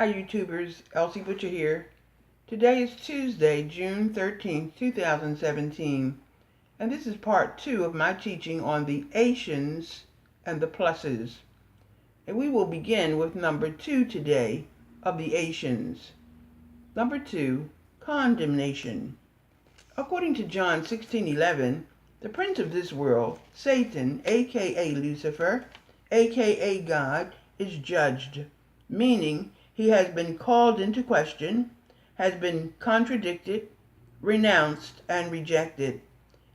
Hi YouTubers, Elsie Butcher here. Today is Tuesday, June 13th, 2017, and this is part 2 of my teaching on the Ations and the pluses. And we will begin with number 2 today of the Ations. Number 2, condemnation. According to John 16:11, the prince of this world, Satan, aka Lucifer, aka God, is judged, meaning he has been called into question, has been contradicted, renounced, and rejected,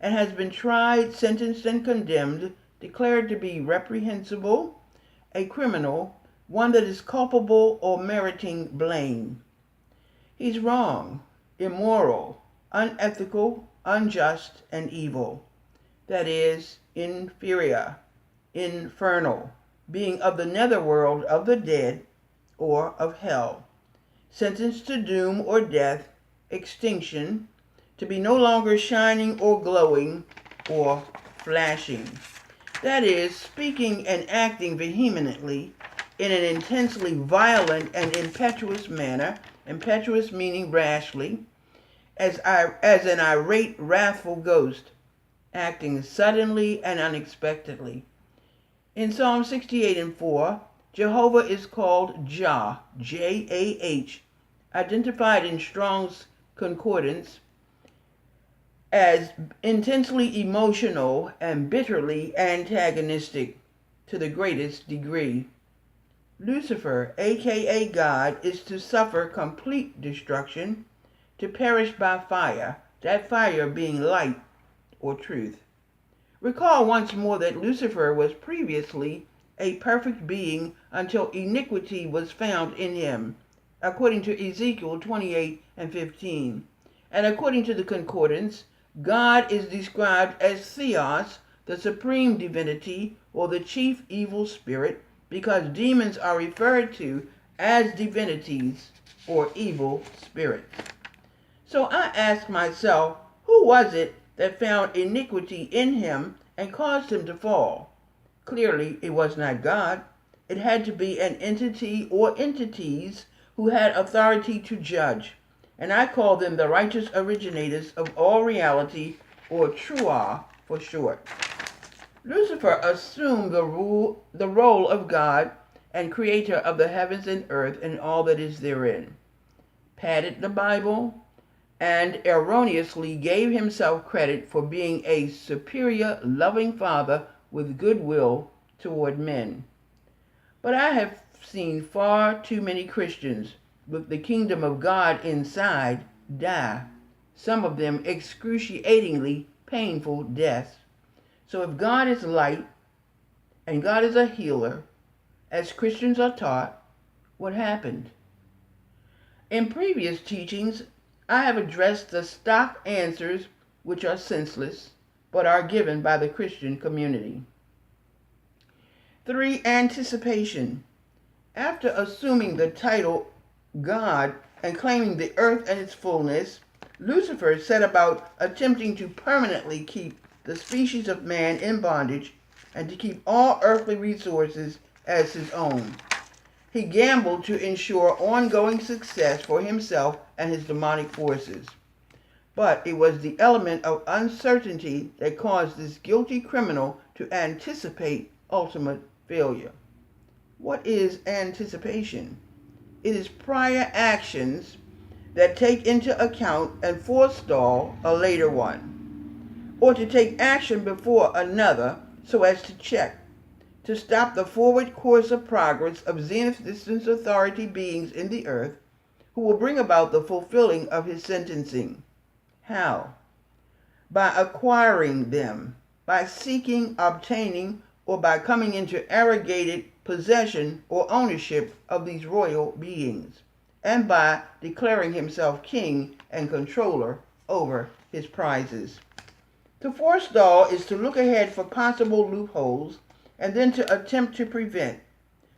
and has been tried, sentenced, and condemned, declared to be reprehensible, a criminal, one that is culpable or meriting blame. He's wrong, immoral, unethical, unjust, and evil. That is, inferior, infernal, being of the netherworld of the dead, or of hell, sentenced to doom or death, extinction, to be no longer shining or glowing or flashing. That is, speaking and acting vehemently in an intensely violent and impetuous manner, impetuous meaning rashly, as an irate, wrathful ghost, acting suddenly and unexpectedly. In Psalm 68:4, Jehovah is called Jah, Jah, identified in Strong's Concordance as intensely emotional and bitterly antagonistic to the greatest degree. Lucifer, aka God, is to suffer complete destruction, to perish by fire, that fire being light or truth. Recall once more that Lucifer was previously a perfect being until iniquity was found in him, according to Ezekiel 28:15. And according to the Concordance, God is described as Theos, the supreme divinity, or the chief evil spirit, because demons are referred to as divinities or evil spirits. So I ask myself, who was it that found iniquity in him and caused him to fall? Clearly, it was not God. It had to be an entity or entities who had authority to judge, and I call them the righteous originators of all reality, or Truah for short. Lucifer assumed the role of God and creator of the heavens and earth and all that is therein, padded the Bible, and erroneously gave himself credit for being a superior, loving father with goodwill toward men. But I have seen far too many Christians with the kingdom of God inside die, some of them excruciatingly painful deaths. So if God is light and God is a healer, as Christians are taught, what happened? In previous teachings, I have addressed the stock answers which are senseless, but are given by the Christian community. 3. Anticipation. After assuming the title God and claiming the earth and its fullness, Lucifer set about attempting to permanently keep the species of man in bondage and to keep all earthly resources as his own. He gambled to ensure ongoing success for himself and his demonic forces. But it was the element of uncertainty that caused this guilty criminal to anticipate ultimate failure. What is anticipation? It is prior actions that take into account and forestall a later one, or to take action before another so as to check, to stop the forward course of progress of zenith distance authority beings in the earth who will bring about the fulfilling of his sentencing. How? By acquiring them, by seeking, obtaining, or by coming into arrogated possession or ownership of these royal beings, and by declaring himself king and controller over his prizes. To forestall is to look ahead for possible loopholes and then to attempt to prevent,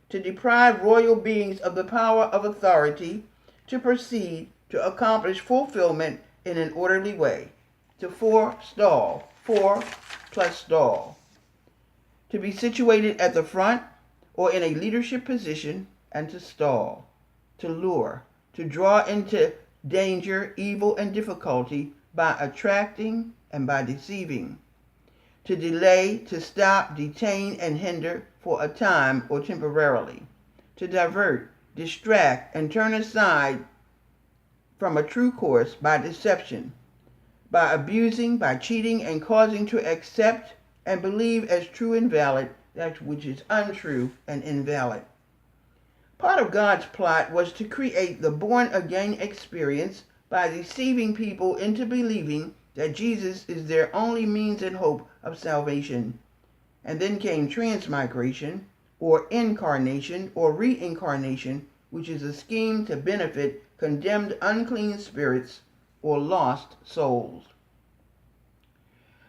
to deprive royal beings of the power of authority, to proceed to accomplish fulfillment in an orderly way, to forestall, for plus stall, to be situated at the front or in a leadership position, and to stall, to lure, to draw into danger, evil, and difficulty by attracting and by deceiving, to delay, to stop, detain, and hinder for a time or temporarily, to divert, distract, and turn aside from a true course by deception, by abusing, by cheating, and causing to accept and believe as true and valid that which is untrue and invalid. Part of God's plot was to create the born-again experience by deceiving people into believing that Jesus is their only means and hope of salvation. And then came transmigration, or incarnation, or reincarnation, which is a scheme to benefit condemned unclean spirits or lost souls.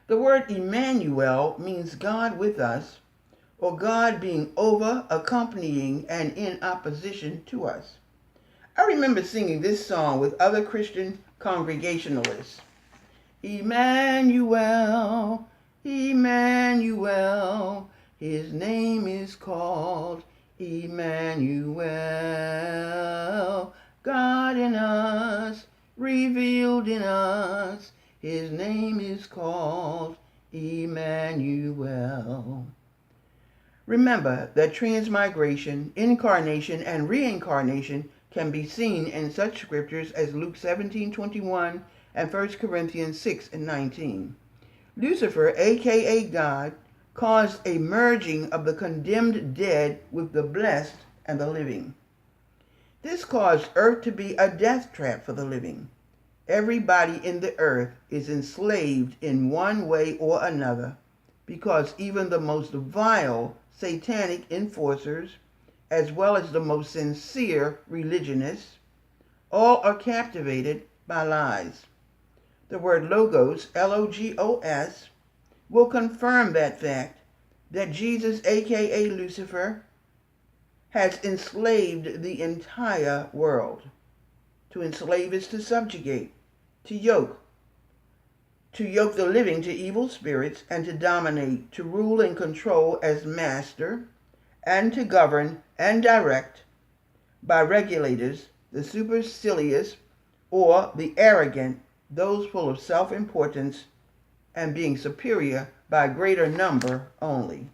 The word Emmanuel means God with us, or God being over, accompanying, and in opposition to us. I remember singing this song with other Christian congregationalists. Emmanuel, Emmanuel, his name is called Emmanuel. God in us, revealed in us, his name is called Emmanuel. Remember that transmigration, incarnation, and reincarnation can be seen in such scriptures as Luke 17:21 and 1 Corinthians 6:19. Lucifer, aka God, caused a merging of the condemned dead with the blessed and the living. This caused earth to be a death trap for the living. Everybody in the earth is enslaved in one way or another, because even the most vile satanic enforcers, as well as the most sincere religionists, all are captivated by lies. The word logos, Logos, will confirm that fact, that Jesus, aka Lucifer, has enslaved the entire world. To enslave is to subjugate, to yoke the living to evil spirits, and to dominate, to rule and control as master, and to govern and direct by regulators, the supercilious or the arrogant, those full of self-importance and being superior by greater number only.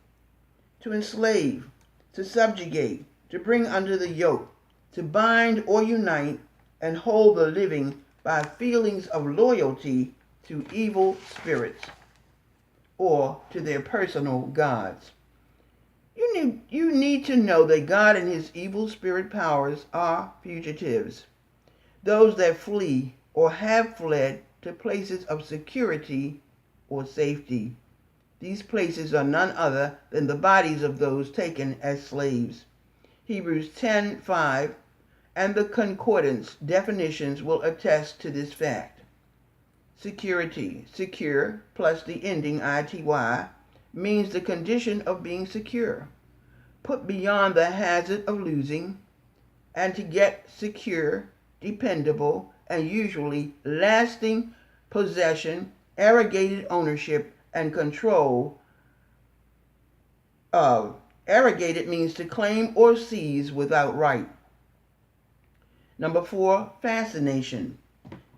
To enslave, to subjugate, to bring under the yoke, to bind or unite and hold the living by feelings of loyalty to evil spirits or to their personal gods. You need to know that God and his evil spirit powers are fugitives, those that flee or have fled to places of security or safety. These places are none other than the bodies of those taken as slaves. Hebrews 10:5 and the concordance definitions will attest to this fact. Security, secure, plus the ending ity, means the condition of being secure, put beyond the hazard of losing, and to get secure, dependable, and usually lasting possession, arrogated ownership, and control of. Arrogated means to claim or seize without right. Number 4, fascination.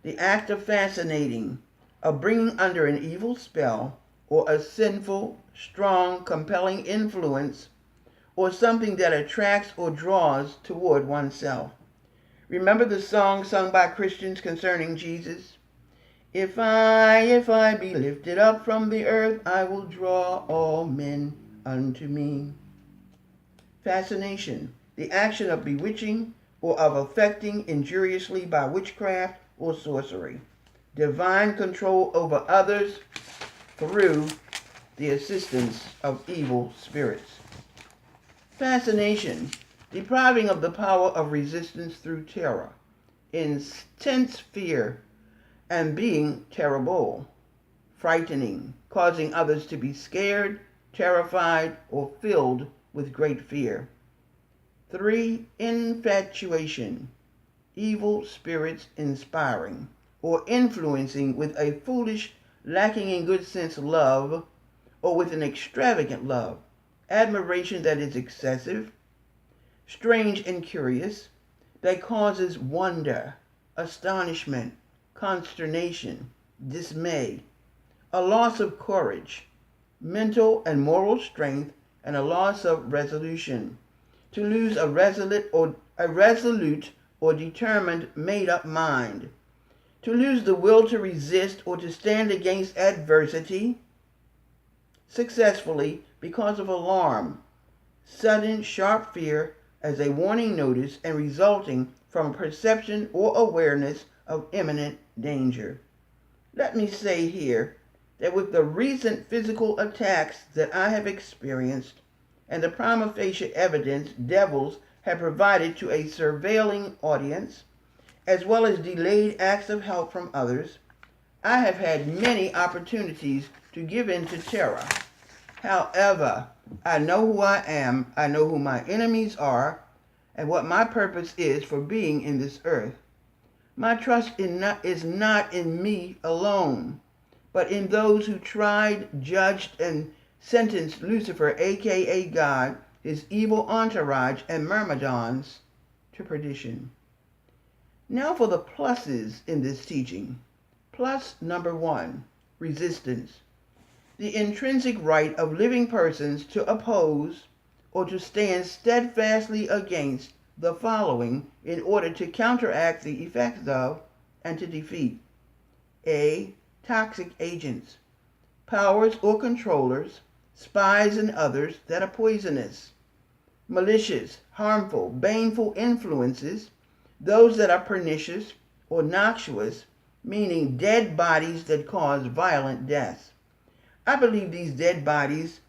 The act of fascinating, of bringing under an evil spell, or a sinful, strong, compelling influence, or something that attracts or draws toward oneself. Remember the song sung by Christians concerning Jesus? If I be lifted up from the earth, I will draw all men unto me. Fascination, the action of bewitching or of affecting injuriously by witchcraft or sorcery. Divine control over others through the assistance of evil spirits. Fascination, depriving of the power of resistance through terror, intense fear, and being terrible, frightening, causing others to be scared, terrified, or filled with great fear. 3, infatuation, evil spirits inspiring or influencing with a foolish, lacking in good sense love, or with an extravagant love, admiration that is excessive, strange and curious, that causes wonder, astonishment, consternation, dismay, a loss of courage, mental and moral strength, and a loss of resolution. To lose a resolute or determined made-up mind. To lose the will to resist or to stand against adversity successfully because of alarm, sudden sharp fear as a warning notice and resulting from a perception or awareness of imminent danger. Let me say here that with the recent physical attacks that I have experienced and the prima facie evidence devils have provided to a surveilling audience, as well as delayed acts of help from others, I have had many opportunities to give in to terror. However, I know who I am, I know who my enemies are, and what my purpose is for being in this earth. My trust is not in me alone, but in those who tried, judged, and sentenced Lucifer, aka God, his evil entourage, and myrmidons to perdition. Now for the pluses in this teaching. Plus number 1, resistance. The intrinsic right of living persons to oppose or to stand steadfastly against the following in order to counteract the effects of and to defeat: A. Toxic agents, powers or controllers, spies and others that are poisonous, malicious, harmful, baneful influences, those that are pernicious or noxious, meaning dead bodies that cause violent deaths. I believe these dead bodies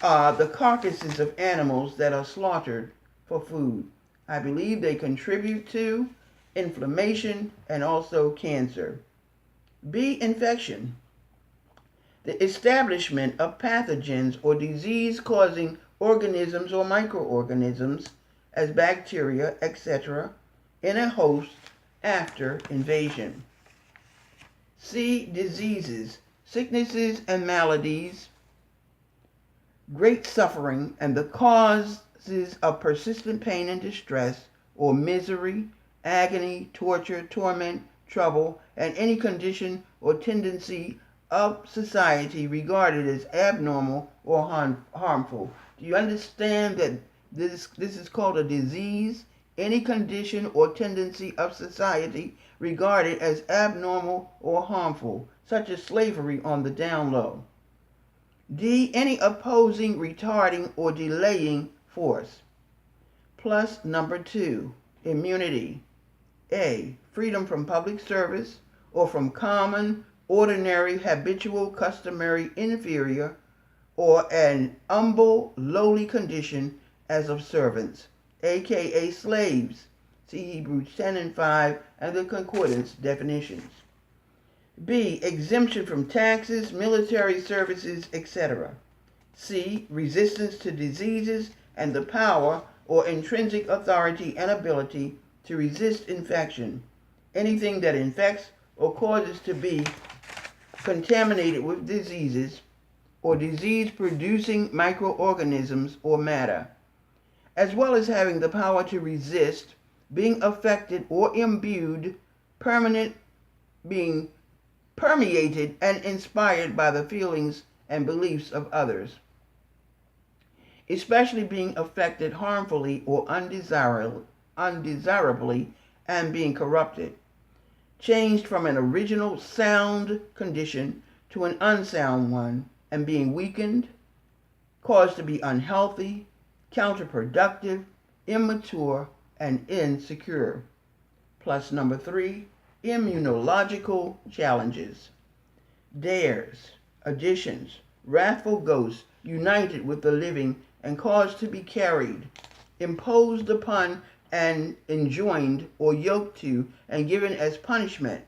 are the carcasses of animals that are slaughtered for food. I believe they contribute to inflammation and also cancer. B. Infection. The establishment of pathogens or disease-causing organisms or microorganisms as bacteria, etc., in a host after invasion. C. Diseases, sicknesses and maladies, great suffering, and the causes of persistent pain and distress, or misery, agony, torture, torment, trouble, and any condition or tendency of society regarded as abnormal or harmful. Do you understand that this is called a disease? Any condition or tendency of society regarded as abnormal or harmful, such as slavery on the down low. D. Any opposing, retarding, or delaying force. Plus number 2, immunity. A. Freedom from public service or from common, ordinary, habitual, customary, inferior, or an humble, lowly condition as of servants, aka slaves. See Hebrews 10 and 5 and the concordance definitions. B. Exemption from taxes, military services, etc. C. Resistance to diseases and the power or intrinsic authority and ability to resist infection. Anything that infects or causes to be contaminated with diseases or disease-producing microorganisms or matter, as well as having the power to resist being affected or imbued, being permeated and inspired by the feelings and beliefs of others, especially being affected harmfully or undesirably and being corrupted, changed from an original sound condition to an unsound one, and being weakened, caused to be unhealthy, counterproductive, immature, and insecure. Plus number 3, immunological challenges. Dares, additions, wrathful ghosts united with the living and caused to be carried, imposed upon and enjoined or yoked to and given as punishment.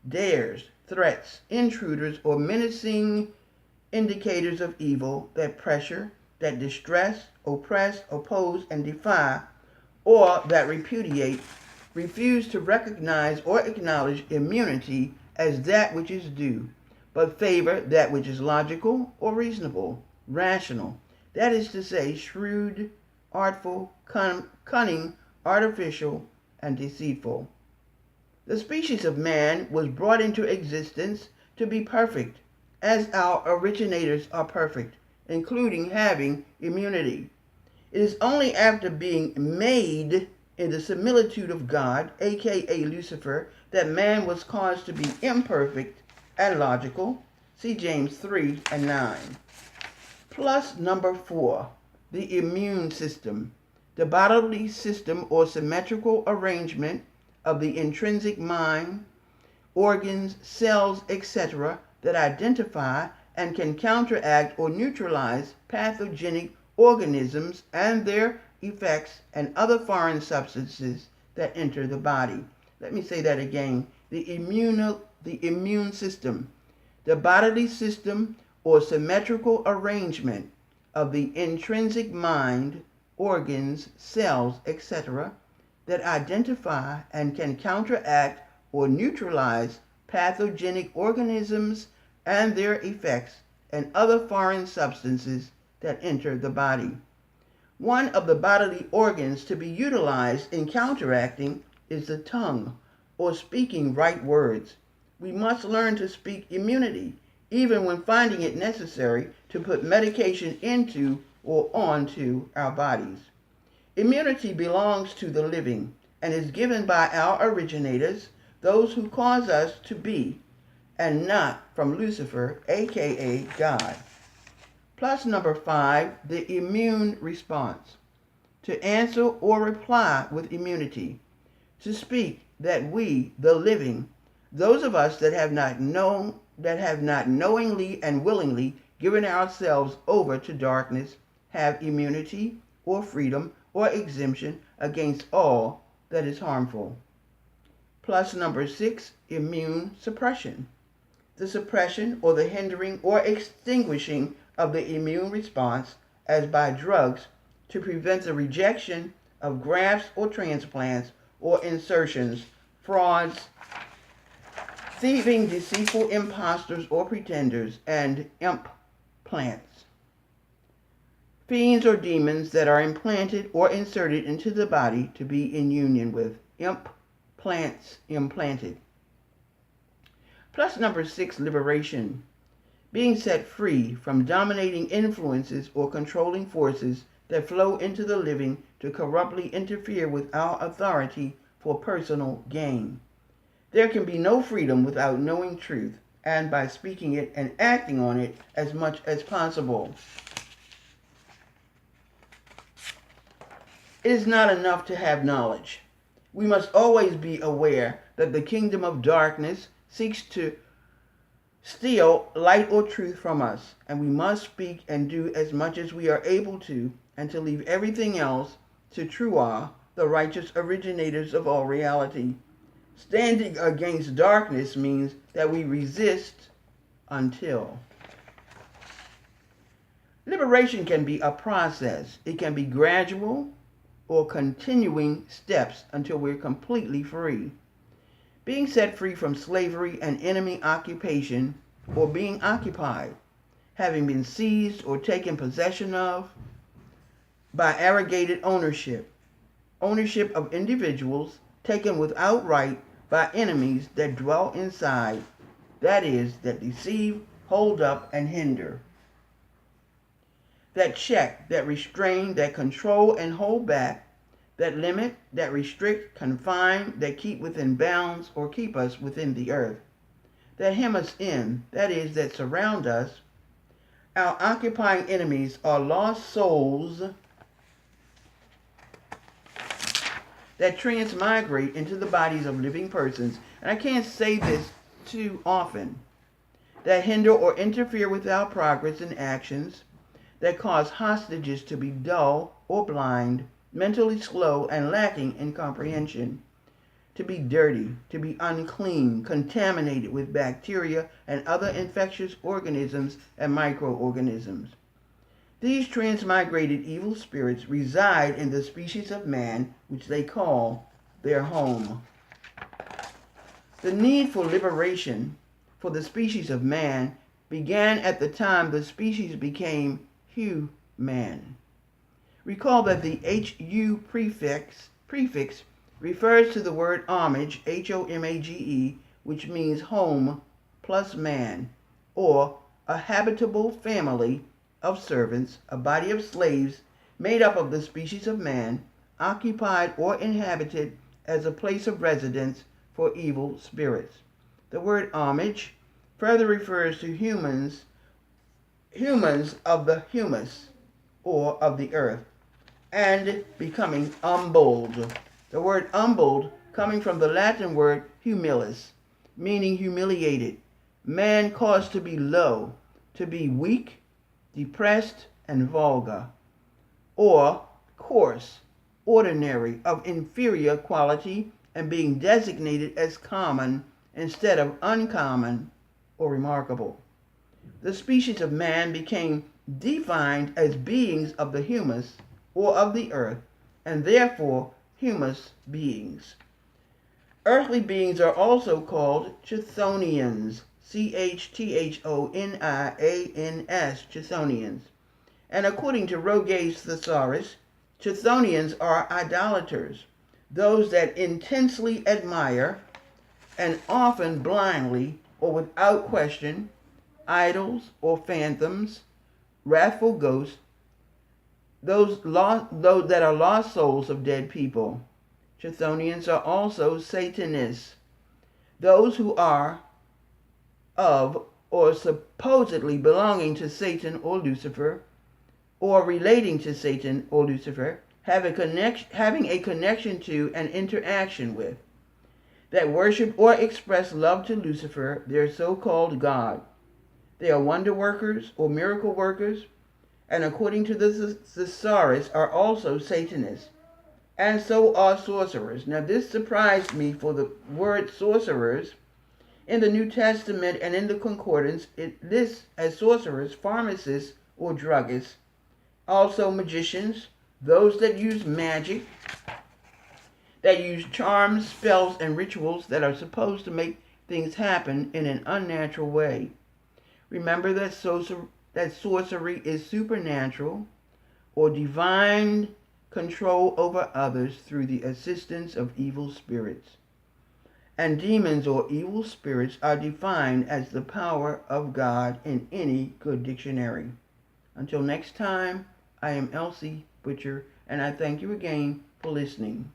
Dares, threats, intruders, or menacing indicators of evil that pressure, that distress, oppress, oppose, and defy, or that repudiate, refuse to recognize or acknowledge immunity as that which is due, but favor that which is logical or reasonable, rational, that is to say, shrewd, artful, cunning, artificial, and deceitful. The species of man was brought into existence to be perfect, as our originators are perfect, including having immunity. It is only after being made in the similitude of God, aka Lucifer, that man was caused to be imperfect and logical. See James 3 and 9. Plus number 4, the immune system, the bodily system or symmetrical arrangement of the intrinsic mind, organs, cells, etc., that identify and can counteract or neutralize pathogenic organisms and their effects and other foreign substances that enter the body. Let me say that again. The immune system, the bodily system or symmetrical arrangement of the intrinsic mind, organs, cells, etc., that identify and can counteract or neutralize pathogenic organisms and their effects and other foreign substances that enter the body. One of the bodily organs to be utilized in counteracting is the tongue, or speaking right words. We must learn to speak immunity, even when finding it necessary to put medication into or onto our bodies. Immunity belongs to the living and is given by our originators, those who cause us to be, and not from Lucifer, aka God. Plus number 5, the immune response. To answer or reply with immunity. To speak that we, the living, those of us that have not knowingly and willingly given ourselves over to darkness, have immunity or freedom or exemption against all that is harmful. Plus number 6, immune suppression. The suppression or the hindering or extinguishing of the immune response as by drugs to prevent the rejection of grafts or transplants or insertions, frauds, thieving, deceitful impostors or pretenders, and implants. Fiends or demons that are implanted or inserted into the body to be in union with. Implants implanted. Plus number 6, liberation. Being set free from dominating influences or controlling forces that flow into the living to corruptly interfere with our authority for personal gain. There can be no freedom without knowing truth and by speaking it and acting on it as much as possible. It is not enough to have knowledge. We must always be aware that the kingdom of darkness seeks to steal light or truth from us, and we must speak and do as much as we are able to, and to leave everything else to Truah, the righteous originators of all reality. Standing against darkness means that we resist until. Liberation can be a process. It can be gradual or continuing steps until we're completely free. Being set free from slavery and enemy occupation, or being occupied, having been seized or taken possession of by arrogated ownership of individuals taken without right by enemies that dwell inside, that is, that deceive, hold up, and hinder, that check, that restrain, that control and hold back, that limit, that restrict, confine, that keep within bounds or keep us within the earth, that hem us in, that is, that surround us. Our occupying enemies are lost souls that transmigrate into the bodies of living persons, and I can't say this too often, that hinder or interfere with our progress and actions, that cause hostages to be dull or blind, mentally slow and lacking in comprehension, to be dirty, to be unclean, contaminated with bacteria and other infectious organisms and microorganisms. These transmigrated evil spirits reside in the species of man, which they call their home. The need for liberation for the species of man began at the time the species became human. Recall that the HU prefix refers to the word homage, Homage, which means home plus man, or a habitable family of servants, a body of slaves made up of the species of man, occupied or inhabited as a place of residence for evil spirits. The word homage further refers to humans of the humus, or of the earth, and becoming humbled. The word humbled coming from the Latin word humilis, meaning humiliated. Man caused to be low, to be weak, depressed, and vulgar, or coarse, ordinary, of inferior quality, and being designated as common instead of uncommon or remarkable. The species of man became defined as beings of the humus or of the earth, and therefore humus beings. Earthly beings are also called Chthonians, Chthonians, Chthonians. And according to Roget's Thesaurus, Chthonians are idolaters, those that intensely admire, and often blindly or without question, idols or phantoms, wrathful ghosts, those that are lost souls of dead people. Chthonians are also Satanists, those who are of or supposedly belonging to Satan or Lucifer, or relating to Satan or Lucifer, having a connection to and interaction with, that worship or express love to Lucifer, their so-called God. They are wonder workers or miracle workers, and according to the Thesaurus, are also Satanists. And so are sorcerers. Now this surprised me, for the word sorcerers in the New Testament and in the concordance, it lists as sorcerers, pharmacists or druggists, also magicians, those that use magic, that use charms, spells, and rituals that are supposed to make things happen in an unnatural way. Remember that sorcery is supernatural or divine control over others through the assistance of evil spirits. And demons or evil spirits are defined as the power of God in any good dictionary. Until next time, I am Elsie Butcher, and I thank you again for listening.